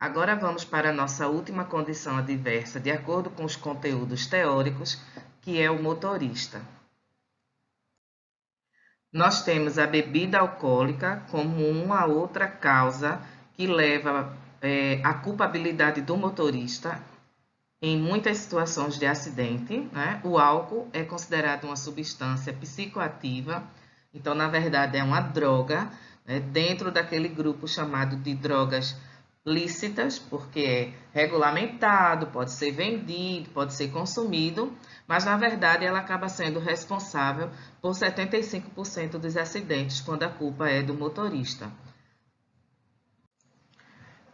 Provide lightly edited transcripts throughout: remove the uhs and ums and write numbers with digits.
Agora vamos para a nossa última condição adversa, de acordo com os conteúdos teóricos, que é o motorista. Nós temos a bebida alcoólica como uma outra causa que leva à culpabilidade do motorista em muitas situações de acidente, né? O álcool é considerado uma substância psicoativa, então, na verdade, é uma droga, né? Dentro daquele grupo chamado de drogas lícitas, porque é regulamentado, pode ser vendido, pode ser consumido, mas, na verdade, ela acaba sendo responsável por 75% dos acidentes, quando a culpa é do motorista.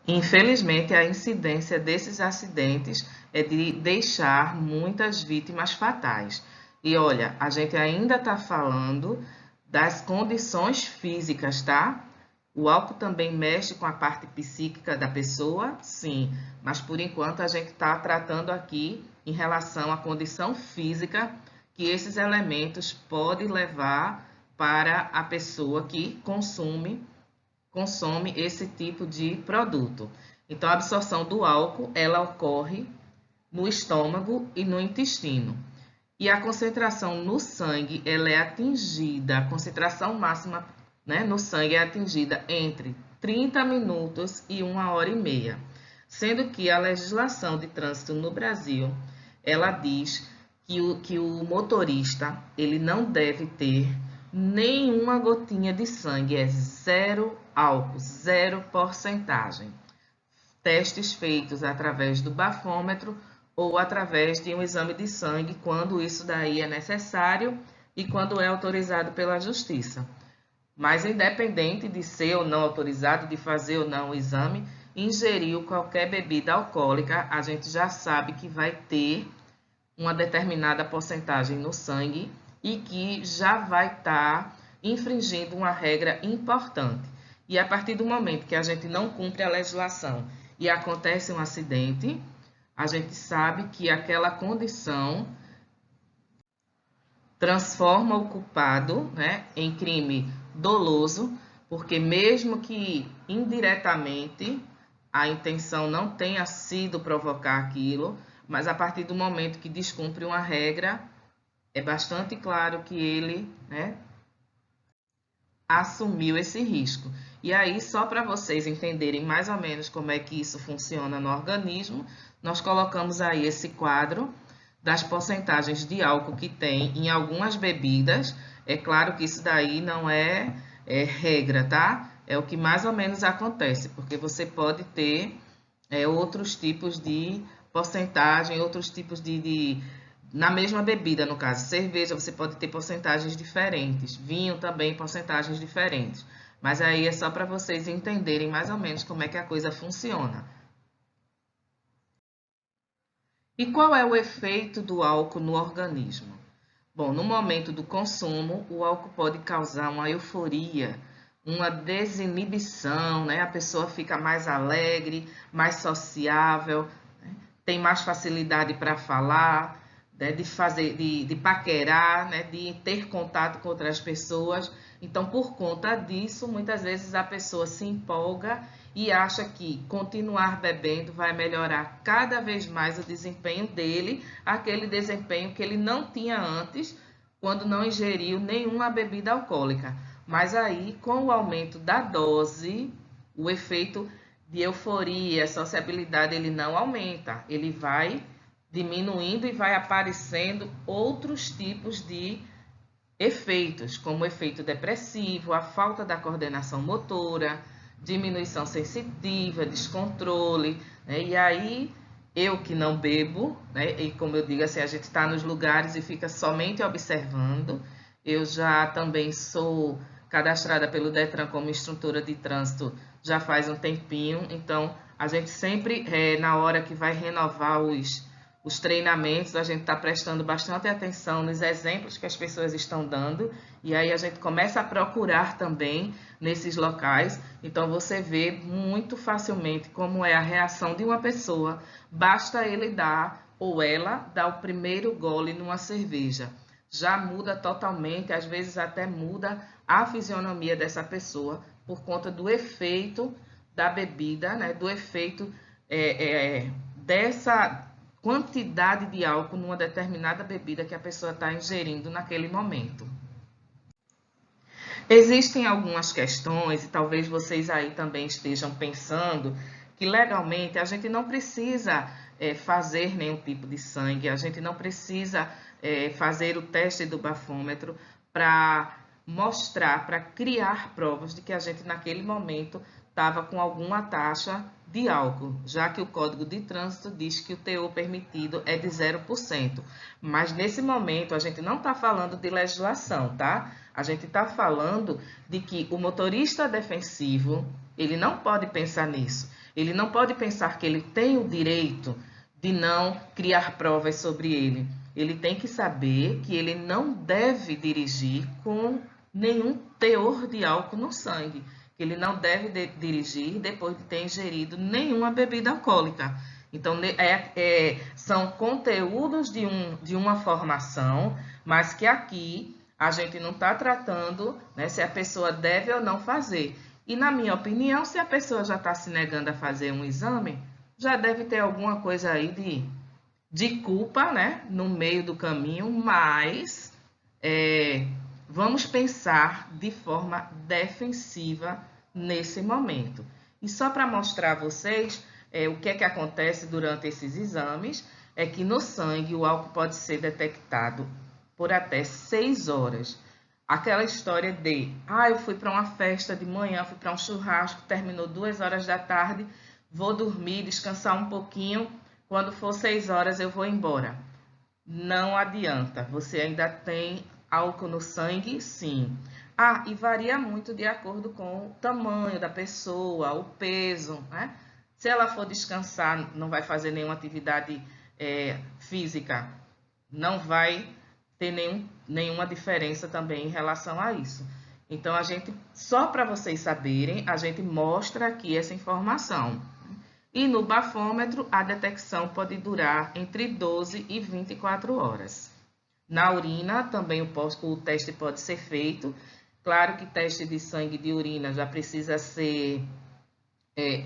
Infelizmente, a incidência desses acidentes é de deixar muitas vítimas fatais. E olha, a gente ainda está falando das condições físicas, tá? O álcool também mexe com a parte psíquica da pessoa, sim, mas por enquanto a gente está tratando aqui em relação à condição física que esses elementos podem levar para a pessoa que consome esse tipo de produto. Então, a absorção do álcool, ela ocorre no estômago e no intestino. E a concentração no sangue, ela é atingida, a concentração máxima, né, no sangue é atingida entre 30 minutos e 1 hora e meia. Sendo que a legislação de trânsito no Brasil, ela diz que o motorista, ele não deve ter nenhuma gotinha de sangue, é zero álcool, zero porcentagem. Testes feitos através do bafômetro ou através de um exame de sangue, quando isso daí é necessário e quando é autorizado pela Justiça. Mas independente de ser ou não autorizado, de fazer ou não o exame, ingeriu qualquer bebida alcoólica, a gente já sabe que vai ter uma determinada porcentagem no sangue e que já vai estar infringindo uma regra importante. E a partir do momento que a gente não cumpre a legislação e acontece um acidente, a gente sabe que aquela condição transforma o culpado, né, em crime doloso, porque mesmo que indiretamente a intenção não tenha sido provocar aquilo, mas a partir do momento que descumpre uma regra, é bastante claro que ele, né, assumiu esse risco. E aí, só para vocês entenderem mais ou menos como é que isso funciona no organismo, nós colocamos aí esse quadro das porcentagens de álcool que tem em algumas bebidas. É claro que isso daí não é regra, tá? É o que mais ou menos acontece, porque você pode ter outros tipos de porcentagem, outros tipos na mesma bebida, no caso, cerveja, você pode ter porcentagens diferentes, vinho também, porcentagens diferentes. Mas aí é só para vocês entenderem mais ou menos como é que a coisa funciona. E qual é o efeito do álcool no organismo? Bom, no momento do consumo, o álcool pode causar uma euforia, uma desinibição, né? A pessoa fica mais alegre, mais sociável, né? Tem mais facilidade para falar, né? De paquerar, né? De ter contato com outras pessoas. Então, por conta disso, muitas vezes a pessoa se empolga e acha que continuar bebendo vai melhorar cada vez mais o desempenho dele, aquele desempenho que ele não tinha antes, quando não ingeriu nenhuma bebida alcoólica. Mas aí, com o aumento da dose, o efeito de euforia, sociabilidade, ele não aumenta, ele vai diminuindo e vai aparecendo outros tipos de efeitos, como o efeito depressivo, a falta da coordenação motora, diminuição sensitiva, descontrole, né? E aí, eu que não bebo, né? E como eu digo assim, a gente está nos lugares e fica somente observando. Eu já também sou cadastrada pelo Detran como instrutora de trânsito já faz um tempinho, então a gente sempre, na hora que vai renovar os treinamentos, a gente está prestando bastante atenção nos exemplos que as pessoas estão dando, e aí a gente começa a procurar também nesses locais. Então você vê muito facilmente como é a reação de uma pessoa, basta ele dar ou ela dar o primeiro gole numa cerveja. Já muda totalmente, às vezes até muda a fisionomia dessa pessoa por conta do efeito da bebida, né, do efeito dessa quantidade de álcool numa determinada bebida que a pessoa está ingerindo naquele momento. Existem algumas questões, e talvez vocês aí também estejam pensando, que legalmente a gente não precisa fazer nenhum tipo de sangue, a gente não precisa fazer o teste do bafômetro para mostrar, para criar provas de que a gente naquele momento estava com alguma taxa de álcool, já que o Código de Trânsito diz que o teor permitido é de 0%. Mas nesse momento a gente não está falando de legislação, tá? A gente está falando de que o motorista defensivo, ele não pode pensar nisso. Ele não pode pensar que ele tem o direito de não criar provas sobre ele. Ele tem que saber que ele não deve dirigir com nenhum teor de álcool no sangue. Ele não deve dirigir depois de ter ingerido nenhuma bebida alcoólica. Então, são conteúdos de uma formação, mas que aqui a gente não está tratando, né, se a pessoa deve ou não fazer. E, na minha opinião, se a pessoa já está se negando a fazer um exame, já deve ter alguma coisa aí de culpa, né, no meio do caminho, mas vamos pensar de forma defensiva nesse momento. E só para mostrar a vocês o que é que acontece durante esses exames, é que no sangue o álcool pode ser detectado por até 6 horas. Aquela história de, eu fui para uma festa de manhã, fui para um churrasco, terminou 2 horas da tarde, vou dormir, descansar um pouquinho, quando for 6 horas eu vou embora. Não adianta, você ainda tem álcool no sangue, sim. E varia muito de acordo com o tamanho da pessoa, o peso, né? Se ela for descansar, não vai fazer nenhuma atividade física, não vai ter nenhuma diferença também em relação a isso. Então, só para vocês saberem, a gente mostra aqui essa informação. E no bafômetro, a detecção pode durar entre 12 e 24 horas. Na urina, também o teste pode ser feito. Claro que teste de sangue e de urina já precisa ser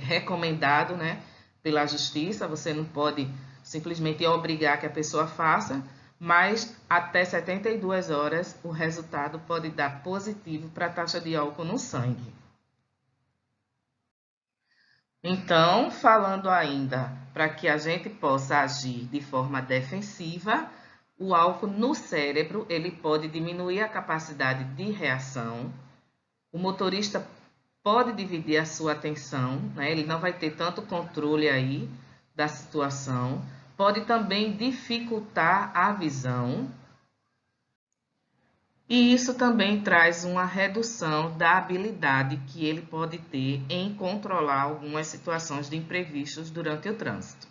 recomendado, né, pela justiça. Você não pode simplesmente obrigar que a pessoa faça, mas até 72 horas o resultado pode dar positivo para a taxa de álcool no sangue. Então, falando ainda para que a gente possa agir de forma defensiva, o álcool no cérebro ele pode diminuir a capacidade de reação. O motorista pode dividir a sua atenção, né? Ele não vai ter tanto controle aí da situação. Pode também dificultar a visão. E isso também traz uma redução da habilidade que ele pode ter em controlar algumas situações de imprevistos durante o trânsito.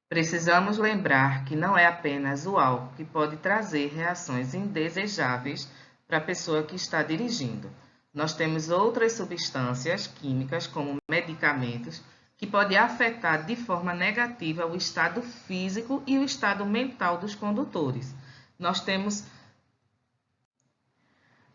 Precisamos lembrar que não é apenas o álcool que pode trazer reações indesejáveis para a pessoa que está dirigindo. Nós temos outras substâncias químicas, como medicamentos, que podem afetar de forma negativa o estado físico e o estado mental dos condutores. Nós temos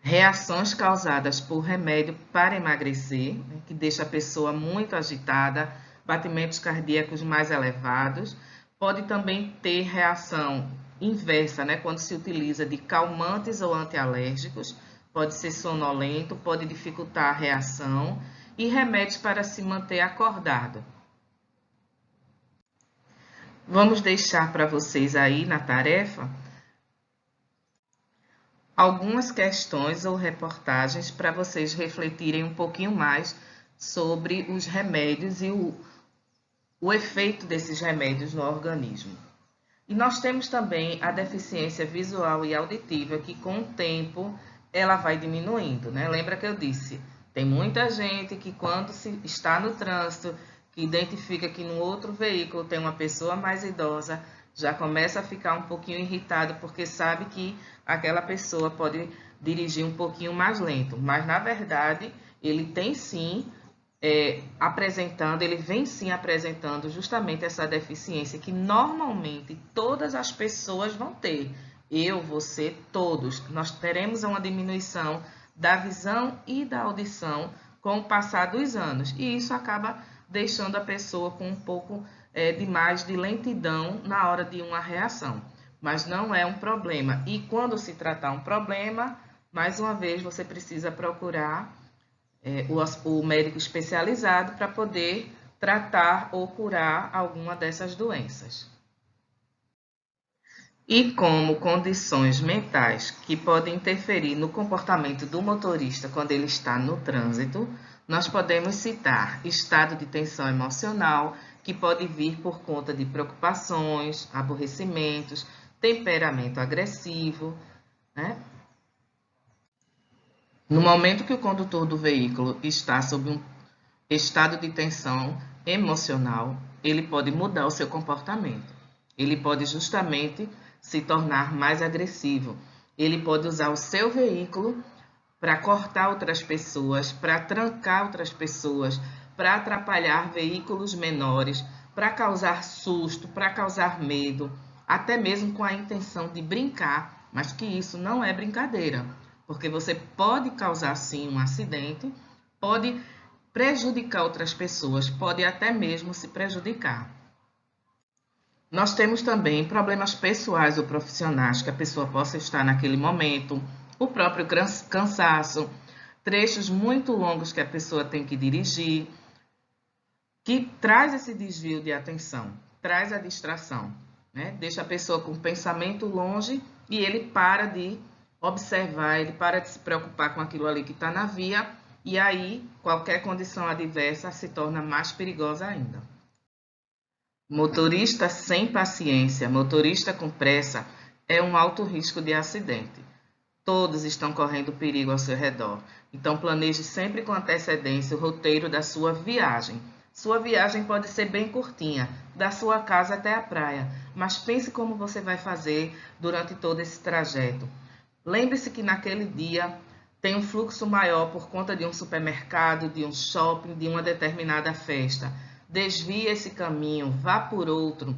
reações causadas por remédio para emagrecer, que deixa a pessoa muito agitada, batimentos cardíacos mais elevados. Pode também ter reação inversa, né, quando se utiliza de calmantes ou antialérgicos, pode ser sonolento, pode dificultar a reação, e remédios para se manter acordado. Vamos deixar para vocês aí na tarefa algumas questões ou reportagens para vocês refletirem um pouquinho mais sobre os remédios e o efeito desses remédios no organismo. E nós temos também a deficiência visual e auditiva, que com o tempo ela vai diminuindo, né? Lembra que eu disse, tem muita gente que quando está no trânsito, que identifica que no outro veículo tem uma pessoa mais idosa, já começa a ficar um pouquinho irritado, porque sabe que aquela pessoa pode dirigir um pouquinho mais lento. Mas, na verdade, ele tem sim ele vem sim apresentando justamente essa deficiência que normalmente todas as pessoas vão ter. Eu, você, todos. Nós teremos uma diminuição da visão e da audição com o passar dos anos. E isso acaba deixando a pessoa com um pouco de mais de lentidão na hora de uma reação. Mas não é um problema. E quando se tratar um problema, mais uma vez você precisa procurar o médico especializado para poder tratar ou curar alguma dessas doenças. E como condições mentais que podem interferir no comportamento do motorista quando ele está no trânsito, nós podemos citar estado de tensão emocional, que pode vir por conta de preocupações, aborrecimentos, temperamento agressivo, né? No momento que o condutor do veículo está sob um estado de tensão emocional, ele pode mudar o seu comportamento. Ele pode justamente se tornar mais agressivo. Ele pode usar o seu veículo para cortar outras pessoas, para trancar outras pessoas, para atrapalhar veículos menores, para causar susto, para causar medo, até mesmo com a intenção de brincar, mas que isso não é brincadeira, porque você pode causar sim um acidente, pode prejudicar outras pessoas, pode até mesmo se prejudicar. Nós temos também problemas pessoais ou profissionais que a pessoa possa estar naquele momento, o próprio cansaço, trechos muito longos que a pessoa tem que dirigir, que traz esse desvio de atenção, traz a distração, né? Deixa a pessoa com o pensamento longe e ele para de observar, ele para de se preocupar com aquilo ali que está na via, e aí qualquer condição adversa se torna mais perigosa ainda. Motorista sem paciência, motorista com pressa, é um alto risco de acidente. Todos estão correndo perigo ao seu redor. Então, planeje sempre com antecedência o roteiro da sua viagem. Sua viagem pode ser bem curtinha, da sua casa até a praia, mas pense como você vai fazer durante todo esse trajeto. Lembre-se que naquele dia tem um fluxo maior por conta de um supermercado, de um shopping, de uma determinada festa. Desvie esse caminho, vá por outro.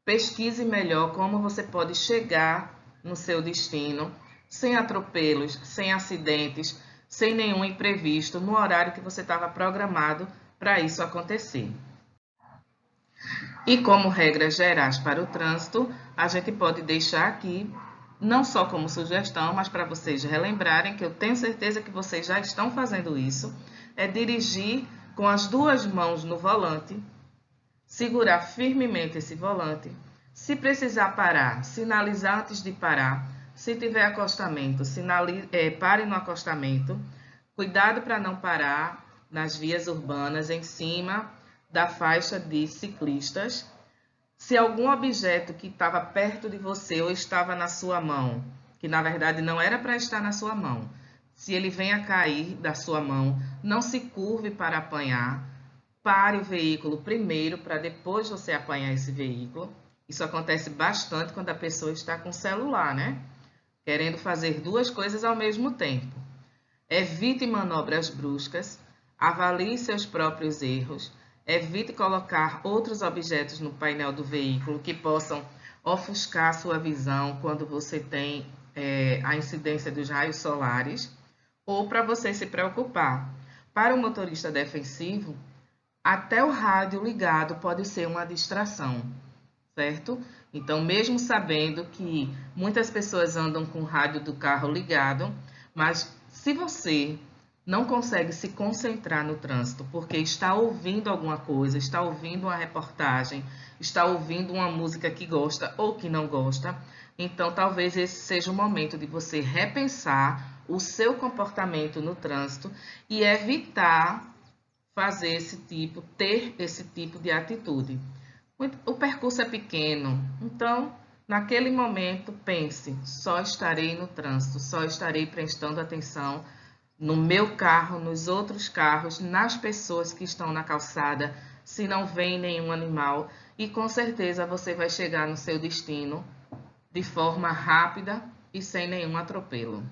Pesquise melhor como você pode chegar no seu destino sem atropelos, sem acidentes, sem nenhum imprevisto, no horário que você estava programado para isso acontecer. E como regras gerais para o trânsito, a gente pode deixar aqui, não só como sugestão, mas para vocês relembrarem, que eu tenho certeza que vocês já estão fazendo isso, é dirigir com as duas mãos no volante, segurar firmemente esse volante. Se precisar parar, sinalizar antes de parar. Se tiver acostamento, pare no acostamento. Cuidado para não parar nas vias urbanas em cima da faixa de ciclistas. Se algum objeto que estava perto de você ou estava na sua mão, que na verdade não era para estar na sua mão, se ele vem a cair da sua mão, não se curve para apanhar, pare o veículo primeiro para depois você apanhar esse veículo. Isso acontece bastante quando a pessoa está com o celular, né? Querendo fazer duas coisas ao mesmo tempo. Evite manobras bruscas, avalie seus próprios erros, evite colocar outros objetos no painel do veículo que possam ofuscar sua visão quando você tem a incidência dos raios solares, ou para você se preocupar. Para o motorista defensivo, até o rádio ligado pode ser uma distração, certo? Então, mesmo sabendo que muitas pessoas andam com o rádio do carro ligado, mas se você não consegue se concentrar no trânsito porque está ouvindo alguma coisa, está ouvindo uma reportagem, está ouvindo uma música que gosta ou que não gosta, então talvez esse seja o momento de você repensar o seu comportamento no trânsito e evitar ter esse tipo de atitude. O percurso é pequeno, então, naquele momento, pense, só estarei no trânsito, só estarei prestando atenção no meu carro, nos outros carros, nas pessoas que estão na calçada, se não vem nenhum animal, e com certeza você vai chegar no seu destino de forma rápida e sem nenhum atropelo.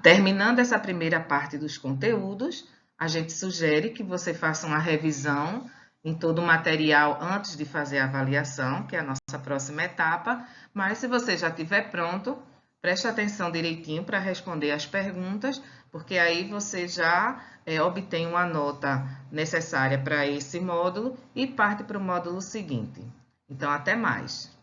Terminando essa primeira parte dos conteúdos, a gente sugere que você faça uma revisão em todo o material antes de fazer a avaliação, que é a nossa próxima etapa, mas se você já estiver pronto, Preste atenção direitinho para responder as perguntas, porque aí você já obtém uma nota necessária para esse módulo e parte para o módulo seguinte. Então, até mais!